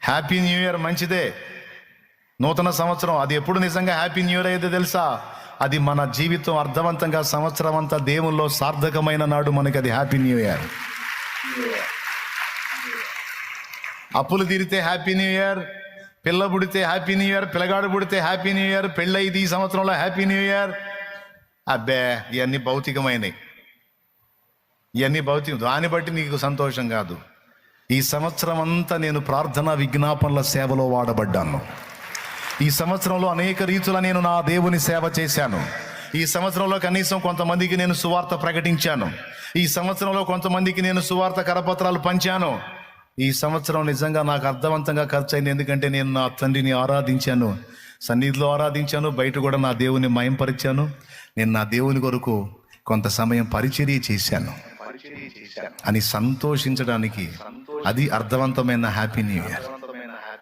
Happy new year మంచిదే, నూతన సంవత్సరం. అది ఎప్పుడు నిజంగా హ్యాపీ న్యూ ఇయర్ అయితే తెలుసా? అది మన జీవితం అర్థవంతంగా సంవత్సరం అంతా దేవుల్లో సార్థకమైన నాడు మనకి అది హ్యాపీ న్యూ ఇయర్. అప్పులు తీరితే హ్యాపీ న్యూ ఇయర్, పిల్ల పుడితే హ్యాపీ న్యూ ఇయర్, పిల్లగాడు పుడితే హ్యాపీ న్యూ ఇయర్, పెళ్ళైది ఈ సంవత్సరంలో హ్యాపీ న్యూ ఇయర్. అబ్బే, ఇవన్నీ భౌతికమైనవి, ఇవన్నీ భౌతికం. దాన్ని బట్టి నీకు సంతోషం కాదు. ఈ సంవత్సరం అంతా నేను ప్రార్థన విజ్ఞాపనల సేవలో వాడబడ్డాను. ఈ సంవత్సరంలో అనేక రీతుల నేను నా దేవుని సేవ చేశాను. ఈ సంవత్సరంలో కనీసం కొంతమందికి నేను సువార్త ప్రకటించాను. ఈ సంవత్సరంలో కొంతమందికి నేను సువార్త కరపత్రాలు పంచాను. ఈ సంవత్సరం నిజంగా నాకు అర్థవంతంగా ఖర్చు అయింది. ఎందుకంటే నేను నా తండ్రిని ఆరాధించాను, సన్నిధిలో ఆరాధించాను, బయట కూడా నా దేవుని మయంపరిచాను. నేను నా దేవుని కొరకు కొంత సమయం పరిచర్య చేశాను అని సంతోషించడానికి అది అర్థవంతమైన హ్యాపీ న్యూ ఇయర్.